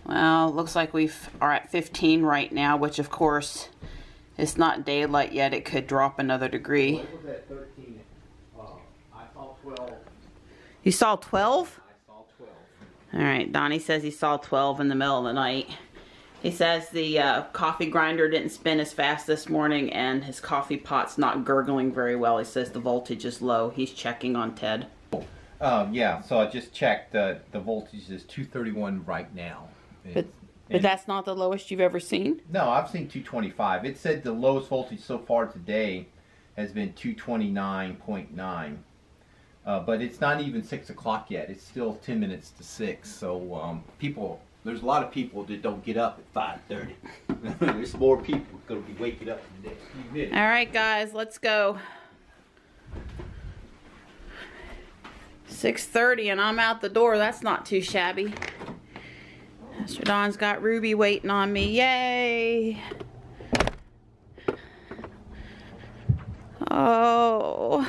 Well, looks like we are at 15 right now, which of course, it's not daylight yet. It could drop another degree. Well, it was at 13. I saw 12. You saw 12? I saw 12. All right, Donnie says he saw 12 in the middle of the night. He says the coffee grinder didn't spin as fast this morning and his coffee pot's not gurgling very well. He says the voltage is low. He's checking on Ted. Yeah, so I just checked. The voltage is 231 right now. But that's not the lowest you've ever seen? No, I've seen 225. It said the lowest voltage so far today has been 229.9. But it's not even 6 o'clock yet. It's still 10 minutes to 6. So there's a lot of people that don't get up at 5:30. There's more people going to be waking up in the next few minutes. All right, guys, let's go. 6:30 and I'm out the door. That's not too shabby. Mr. Don's got Ruby waiting on me. Yay! Oh.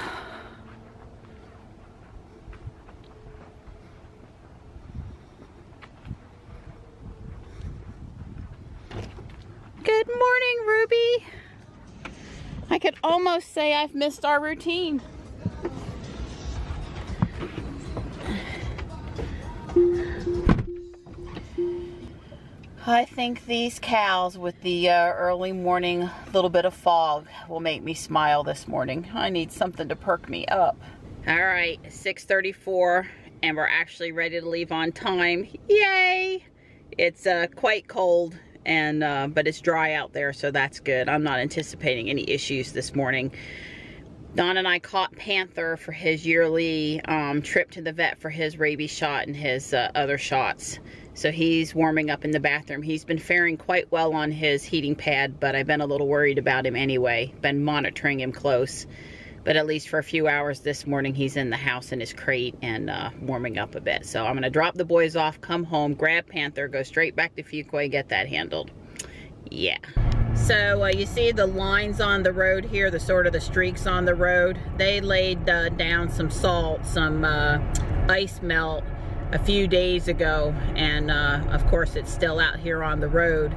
Good morning, Ruby. I could almost say I've missed our routine. I think these cows with the early morning little bit of fog will make me smile this morning. I need something to perk me up. All right, 6:34 and we're actually ready to leave on time. Yay! It's quite cold and but it's dry out there, so that's good. I'm not anticipating any issues this morning. Don and I caught Panther for his yearly trip to the vet for his rabies shot and his other shots. So he's warming up in the bathroom. He's been faring quite well on his heating pad, but I've been a little worried about him anyway. Been monitoring him close. But at least for a few hours this morning, he's in the house in his crate and warming up a bit. So I'm going to drop the boys off, come home, grab Panther, go straight back to Fuquay, get that handled. Yeah. So you see the lines on the road here, the sort of the streaks on the road. They laid down some salt, some ice melt a few days ago, and of course it's still out here on the road.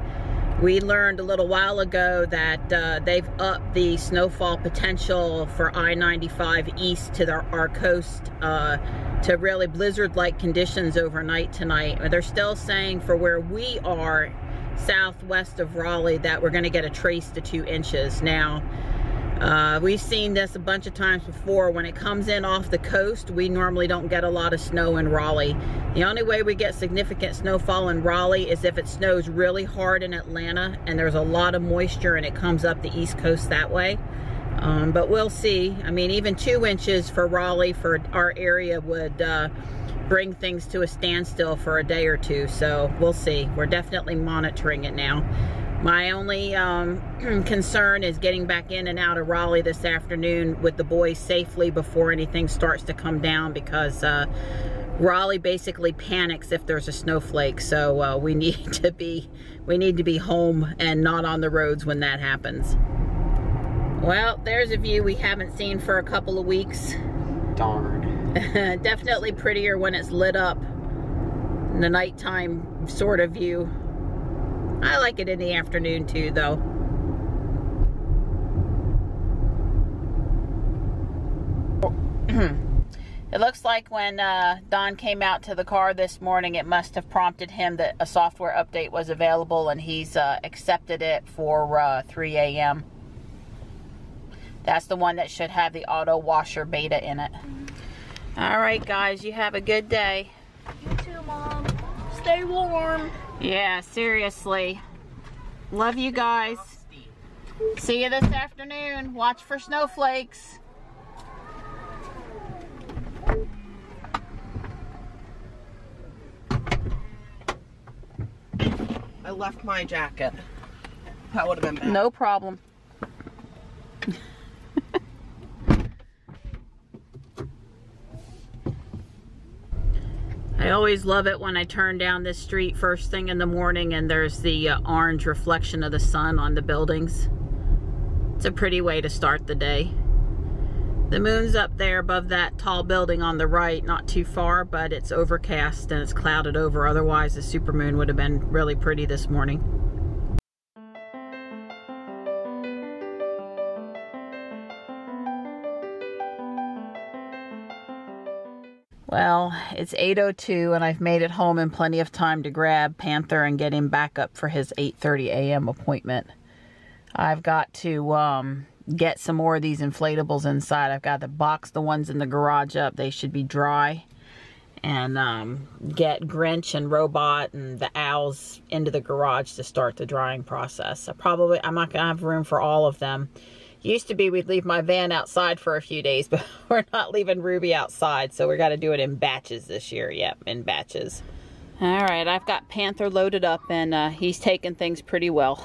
We learned a little while ago that they've upped the snowfall potential for I-95 east to our coast to really blizzard-like conditions overnight tonight. They're still saying for where we are southwest of Raleigh that we're going to get a trace to 2 inches. Now, we've seen this a bunch of times before. When it comes in off the coast, we normally don't get a lot of snow in Raleigh. The only way we get significant snowfall in Raleigh is if it snows really hard in Atlanta and there's a lot of moisture and it comes up the east coast that way. But we'll see. I mean, even 2 inches for Raleigh, for our area, would bring things to a standstill for a day or two. So we'll see. We're definitely monitoring it now. My only concern is getting back in and out of Raleigh this afternoon with the boys safely before anything starts to come down, because Raleigh basically panics if there's a snowflake. So we need to be home and not on the roads when that happens. Well, there's a view we haven't seen for a couple of weeks. Darn. Definitely prettier when it's lit up. The nighttime sort of view. I like it in the afternoon too, though. It looks like when Don came out to the car this morning, it must have prompted him that a software update was available, and he's accepted it for 3 a.m. That's the one that should have the auto washer beta in it. All right, guys, you have a good day. You too, Mom. Stay warm. Yeah, seriously. Love you guys. See you this afternoon. Watch for snowflakes. I left my jacket. That would have been bad. No problem. I always love it when I turn down this street first thing in the morning and there's the orange reflection of the sun on the buildings. It's a pretty way to start the day. The moon's up there above that tall building on the right, not too far, but it's overcast and it's clouded over. Otherwise, the supermoon would have been really pretty this morning. Well, it's 8:02 and I've made it home in plenty of time to grab Panther and get him back up for his 8:30 a.m. appointment. I've got to get some more of these inflatables inside. I've got to box the ones in the garage up. They should be dry. And get Grinch and Robot and the owls into the garage to start the drying process. I'm not going to have room for all of them. Used to be we'd leave my van outside for a few days, but we're not leaving Ruby outside, so we got to do it in batches this year. Yep, in batches. All right, I've got Panther loaded up, and he's taking things pretty well.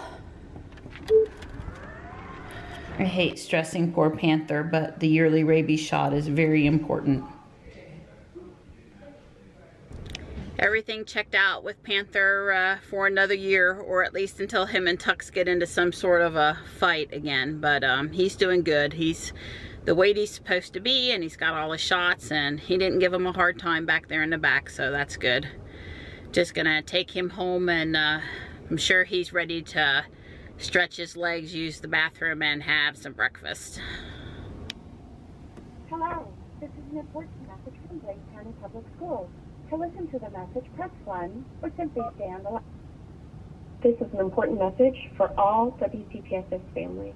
I hate stressing poor Panther, but the yearly rabies shot is very important. Everything checked out with Panther for another year, or at least until him and Tux get into some sort of a fight again. But he's doing good. He's the weight he's supposed to be, and he's got all his shots, and he didn't give him a hard time back there in the back, so that's good. Just gonna take him home, and I'm sure he's ready to stretch his legs, use the bathroom, and have some breakfast. Hello, this is an important message from Blaine County Public Schools. To listen to the message, press 1 or simply stay on the line. This is an important message for all WCPSS families.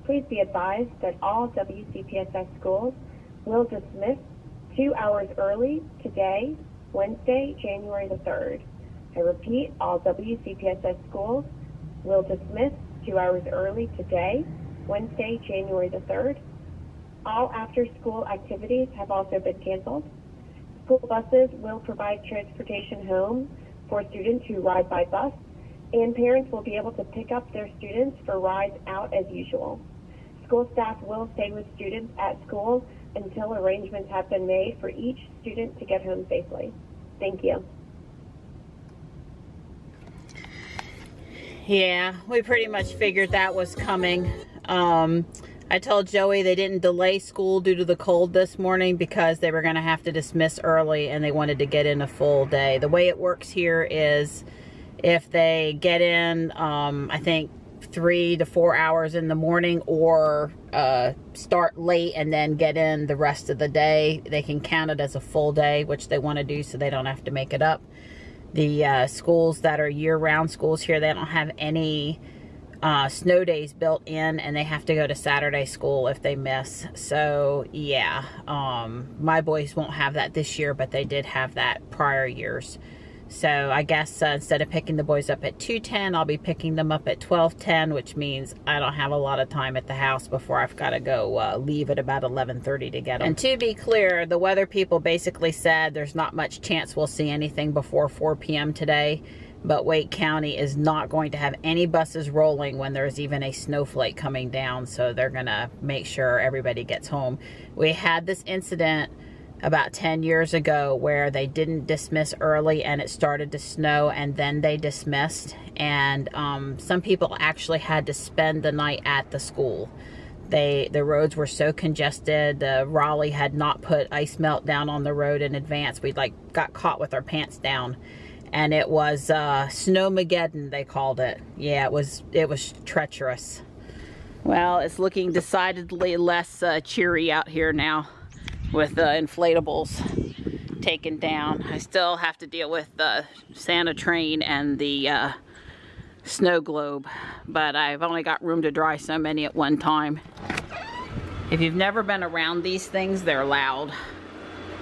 Please be advised that all WCPSS schools will dismiss 2 hours early today, Wednesday, January the 3rd. I repeat, all WCPSS schools will dismiss 2 hours early today, Wednesday, January the 3rd. All after-school activities have also been canceled. School buses will provide transportation home for students who ride by bus, and parents will be able to pick up their students for rides out as usual. School staff will stay with students at school until arrangements have been made for each student to get home safely. Thank you. Yeah, we pretty much figured that was coming. I told Joey they didn't delay school due to the cold this morning because they were going to have to dismiss early and they wanted to get in a full day. The way it works here is if they get in, I think 3 to 4 hours in the morning, or start late and then get in the rest of the day, they can count it as a full day, which they want to do so they don't have to make it up. The schools that are year-round schools here, they don't have any snow days built in, and they have to go to Saturday school if they miss. So yeah, my boys won't have that this year, but they did have that prior years. So I guess instead of picking the boys up at 2:10, I'll be picking them up at 12:10, which means I don't have a lot of time at the house before I've got to go leave at about 11:30 to get them. And to be clear, the weather people basically said there's not much chance we'll see anything before 4 p.m. today. But Wake County is not going to have any buses rolling when there's even a snowflake coming down, so they're gonna make sure everybody gets home. We had this incident about 10 years ago where they didn't dismiss early and it started to snow and then they dismissed, and some people actually had to spend the night at the school. The roads were so congested. Raleigh had not put ice melt down on the road in advance. We got caught with our pants down. And it was Snowmageddon, they called it. Yeah, it was treacherous. Well, it's looking decidedly less cheery out here now with the inflatables taken down. I still have to deal with the Santa train and the snow globe, but I've only got room to dry so many at one time. If you've never been around these things, they're loud.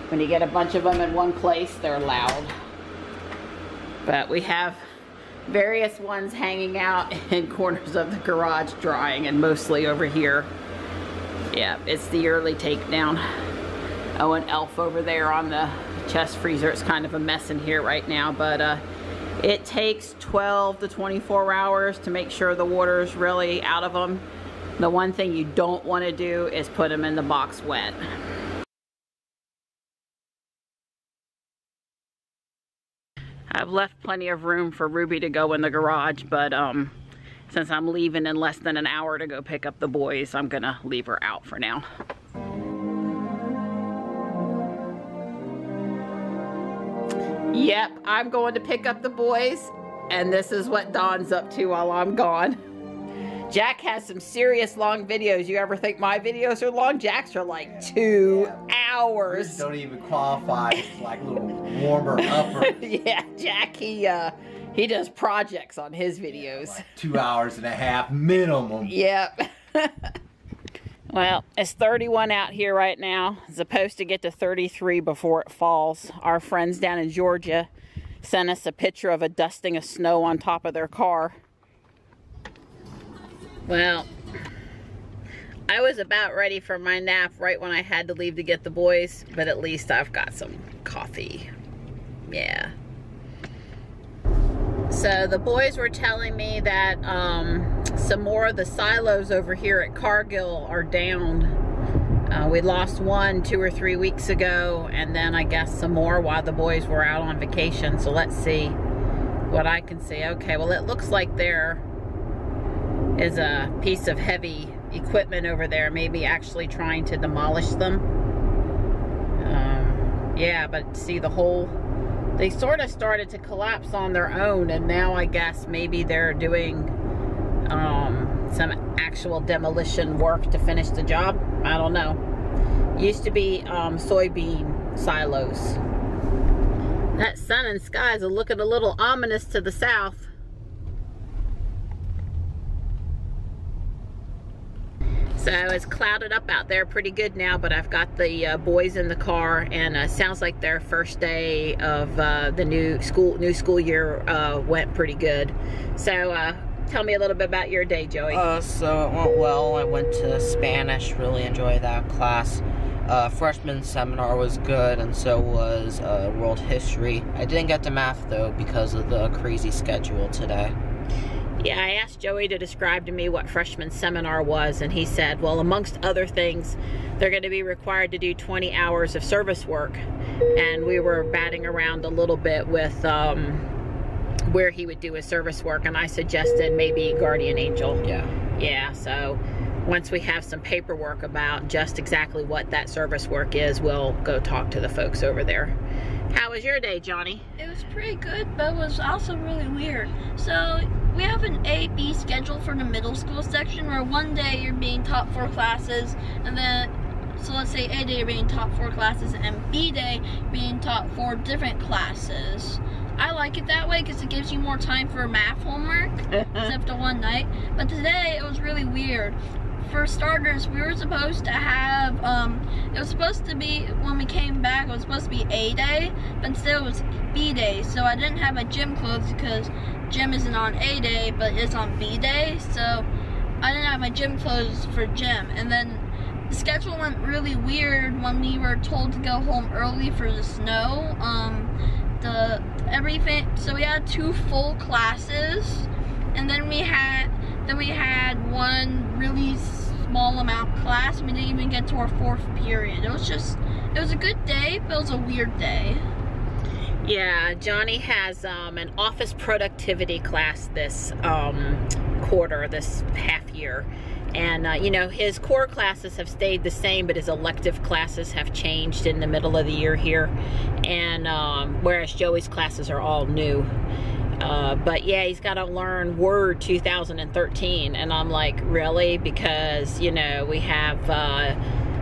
When you get a bunch of them in one place, they're loud. But we have various ones hanging out in corners of the garage drying, and mostly over here. Yeah, it's the early takedown. Oh, an elf over there on the chest freezer. It's kind of a mess in here right now, but it takes 12 to 24 hours to make sure the water's really out of them. The one thing you don't want to do is put them in the box wet. I've left plenty of room for Ruby to go in the garage, but since I'm leaving in less than an hour to go pick up the boys, I'm gonna leave her out for now. Yep, I'm going to pick up the boys, and this is what Don's up to while I'm gone. Jack has some serious long videos. You ever think my videos are long? Jack's are like 2 hours. Yours don't even qualify. It's like a little warmer upper. Yeah, Jack, he does projects on his videos. Like 2.5 hours minimum. Yep. Well, it's 31 out here right now. It's supposed to get to 33 before it falls. Our friends down in Georgia sent us a picture of a dusting of snow on top of their car. Well, I was about ready for my nap right when I had to leave to get the boys, but at least I've got some coffee. Yeah. So the boys were telling me that some more of the silos over here at Cargill are down. We lost one 2 or 3 weeks ago, and then I guess some more while the boys were out on vacation. So let's see what I can see. Okay, well, it looks like there is a piece of heavy equipment over there, maybe actually trying to demolish them. Yeah, but see the whole, they sort of started to collapse on their own, and now I guess maybe they're doing some actual demolition work to finish the job. I don't know. Used to be soybean silos. That sun and skies are looking a little ominous to the south. So it's clouded up out there pretty good now, but I've got the boys in the car, and sounds like their first day of the new school year went pretty good. So tell me a little bit about your day, Joey. So it went well. I went to Spanish, really enjoyed that class. Freshman seminar was good, and so was world history. I didn't get to math though because of the crazy schedule today. Yeah, I asked Joey to describe to me what freshman seminar was, and he said, well, amongst other things, they're going to be required to do 20 hours of service work. And we were batting around a little bit with where he would do his service work, and I suggested maybe Guardian Angel. Yeah, so once we have some paperwork about just exactly what that service work is, we'll go talk to the folks over there. How was your day, Johnny? It was pretty good, but it was also really weird. So we have an A-B schedule for the middle school section, where one day you're being taught 4 classes, and then, so let's say A day you're being taught 4 classes, and B day being taught 4 different classes. I like it that way because it gives you more time for math homework, except for one night. But today it was really weird. For starters, we were supposed to have, it was supposed to be, when we came back, it was supposed to be A day, but instead it was B day. So I didn't have my gym clothes because gym isn't on A day, but it's on B day. So I didn't have my gym clothes for gym. And then the schedule went really weird when we were told to go home early for the snow. So we had 2 full classes, and then we had one really small amount class. We didn't even get to our 4th period. It was a good day, but it was a weird day. Yeah, Johnny has an office productivity class this quarter, this half year. And, you know, his core classes have stayed the same, but his elective classes have changed in the middle of the year here. And whereas Joey's classes are all new. But yeah, he's got to learn Word 2013. And I'm like, really? Because, you know, we have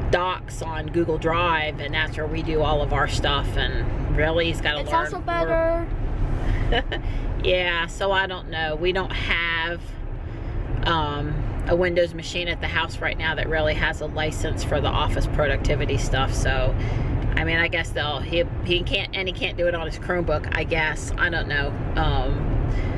docs on Google Drive, and that's where we do all of our stuff. And really, he's got to learn. It's also better. Yeah, so I don't know. We don't have a Windows machine at the house right now that really has a license for the office productivity stuff. So, I mean, I guess he can't do it on his Chromebook, I guess. I don't know.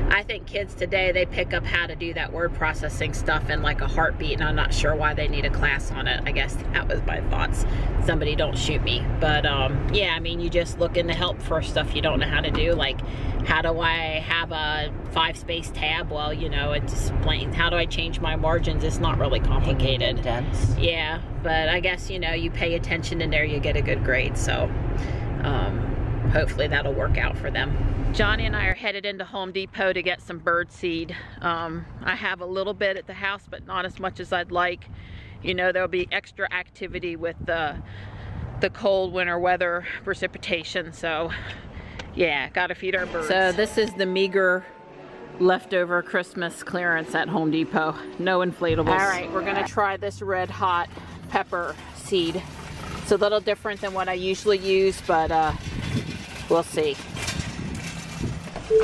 I think kids today, they pick up how to do that word processing stuff in like a heartbeat, and I'm not sure why they need a class on it. I guess that was my thoughts. Somebody don't shoot me. But yeah, I mean, you just look into help for stuff you don't know how to do. Like, how do I have a 5-space tab? Well, you know, it explains. How do I change my margins? It's not really complicated. Dense. Yeah, but I guess, you know, you pay attention in there, you get a good grade. So hopefully that'll work out for them. Johnny and I are headed into Home Depot to get some bird seed. I have a little bit at the house, but not as much as I'd like. You know, there'll be extra activity with the cold winter weather precipitation. So Yeah, gotta feed our birds. So this is the meager leftover Christmas clearance at Home Depot. No inflatables. All right, we're gonna try this red hot pepper seed. It's a little different than what I usually use, but we'll see.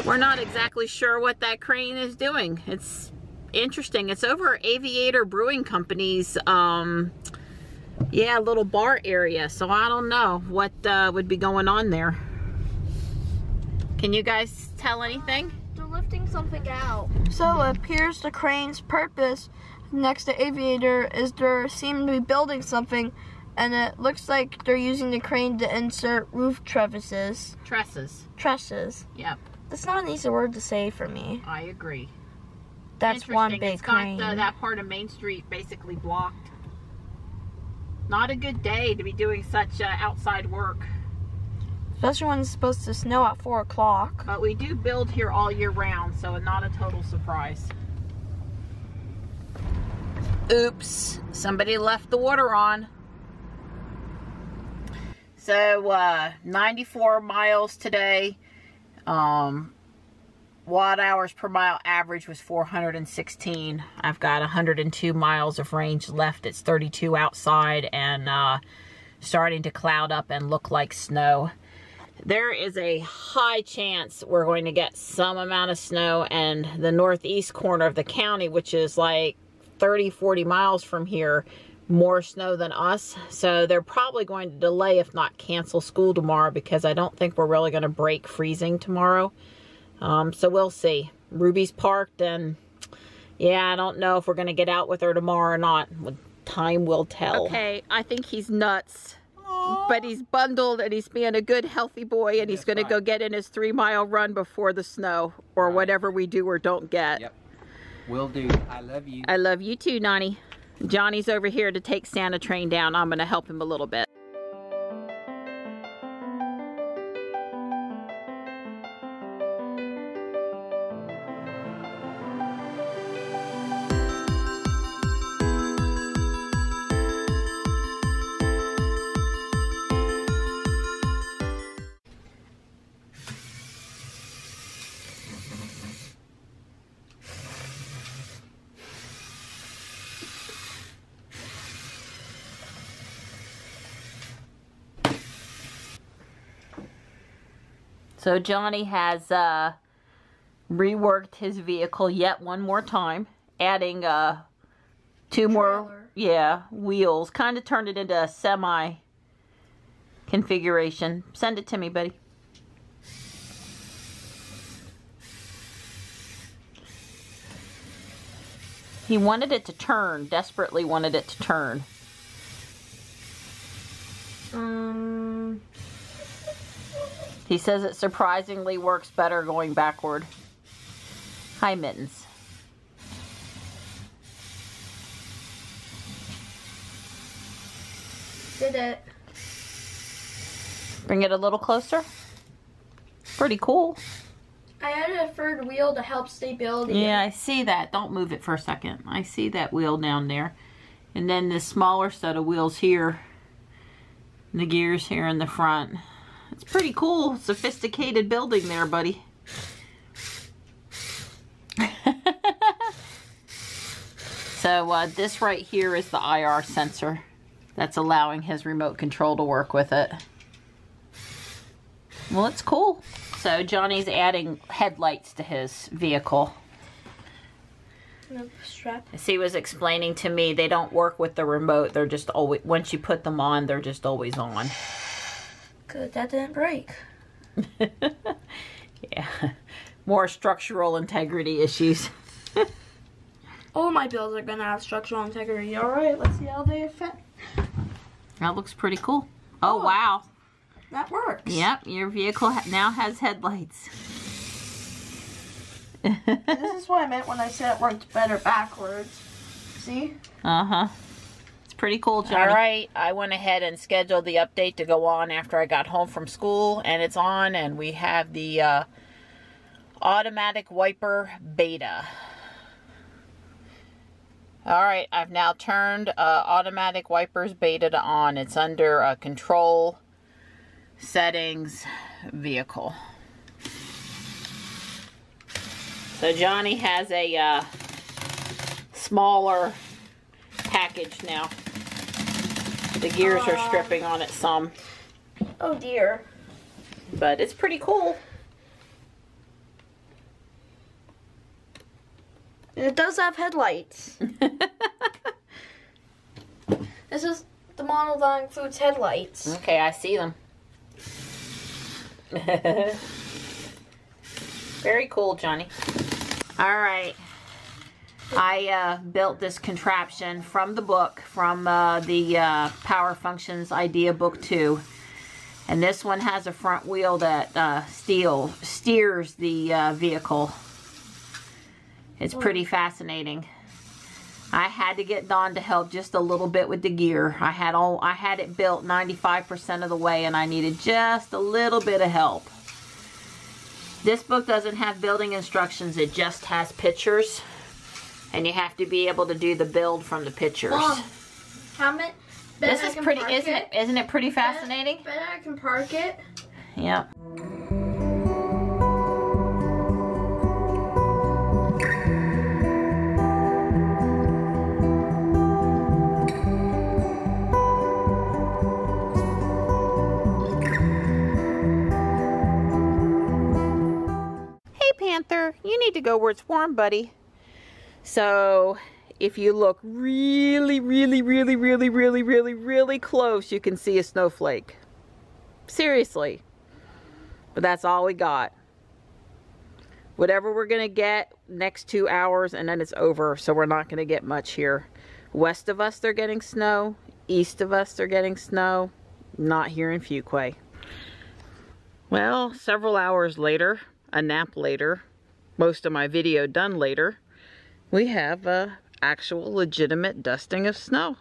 We're not exactly sure what that crane is doing. It's interesting. It's over Aviator Brewing Company's yeah, little bar area, so I don't know what would be going on there. Can you guys tell anything? They're lifting something out. So it appears the crane's purpose next to Aviator is they seem to be building something, and it looks like they're using the crane to insert roof trellises. Trusses. Yep. That's not an easy word to say for me. I agree. That's one big crane. It's got that part of Main Street basically blocked. Not a good day to be doing such outside work. Especially when it's supposed to snow at 4 o'clock. But we do build here all year round, so not a total surprise. Oops, somebody left the water on. So 94 miles today. Watt hours per mile average was 416. I've got 102 miles of range left. It's 32 outside and starting to cloud up and look like snow. There is a high chance we're going to get some amount of snow, and the northeast corner of the county, which is like 30-40 miles from here, more snow than us. So they're probably going to delay, if not cancel, school tomorrow, because I don't think we're really going to break freezing tomorrow. So we'll see. Ruby's parked, and yeah, I don't know if we're going to get out with her tomorrow or not. Time will tell. Okay, I think he's nuts. Aww. But he's bundled, and he's being a good, healthy boy, and he's going to go get in his 3-mile run before the snow, or whatever we do or don't get. Yep. Will do. I love you. I love you too, Nani. Johnny's over here to take Santa Train down. I'm going to help him a little bit. So Johnny has reworked his vehicle yet one more time, adding 2 more wheels. Kind of turned it into a semi configuration. Send it to me, buddy. He wanted it to turn, desperately wanted it to turn. He says it surprisingly works better going backward. Hi, Mittens. Did it. Bring it a little closer. Pretty cool. I added a third wheel to help stability. Yeah, I see that. Don't move it for a second. I see that wheel down there. And then this smaller set of wheels here. The gears here in the front. It's pretty cool, sophisticated building there, buddy. So this right here is the IR sensor that's allowing his remote control to work with it. Well, it's cool. So Johnny's adding headlights to his vehicle. Strap. As he was explaining to me, they don't work with the remote. They're just always, once you put them on, they're just always on. Good, that didn't break. Yeah, more structural integrity issues. All my builds are gonna have structural integrity. All right, let's see how they affect. That looks pretty cool. Oh, wow. That works. Yep, your vehicle now has headlights. This is what I meant when I said it worked better backwards. See? Uh-huh. It's pretty cool, Johnny. All right, I went ahead and scheduled the update to go on after I got home from school, and it's on, and we have the automatic wiper beta. All right, I've now turned automatic wipers beta to on. It's under control, settings, vehicle. So Johnny has a smaller package now. The gears are stripping on it some. Oh dear. But it's pretty cool. And it does have headlights. This is the model that includes headlights. Okay, I see them. Very cool, Johnny. All right. I built this contraption from the book, from the Power Functions Idea Book 2. And this one has a front wheel that steers the vehicle. It's pretty fascinating. I had to get Dawn to help just a little bit with the gear. I had it built 95% of the way, and I needed just a little bit of help. This book doesn't have building instructions, it just has pictures. And you have to be able to do the build from the pictures. Mom, how many? This is pretty, isn't it pretty fascinating? Bet I can park it. Yep. Hey Panther, you need to go where it's warm, buddy. So if you look really close, you can see a snowflake. Seriously. But that's all we got. Whatever we're gonna get, next 2 hours, and then it's over. So we're not gonna get much here. West of us, they're getting snow. East of us, they're getting snow. Not here in Fuquay. Well, several hours later, a nap later, most of my video done later, we have a actual legitimate dusting of snow.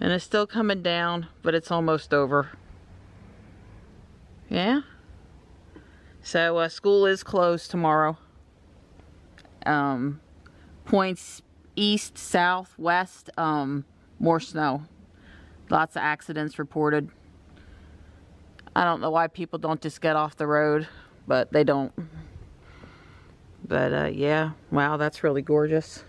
And it's still coming down, but it's almost over. Yeah. So school is closed tomorrow. Points east, south, west, more snow. Lots of accidents reported. I don't know why people don't just get off the road, but they don't. But yeah, wow, that's really gorgeous.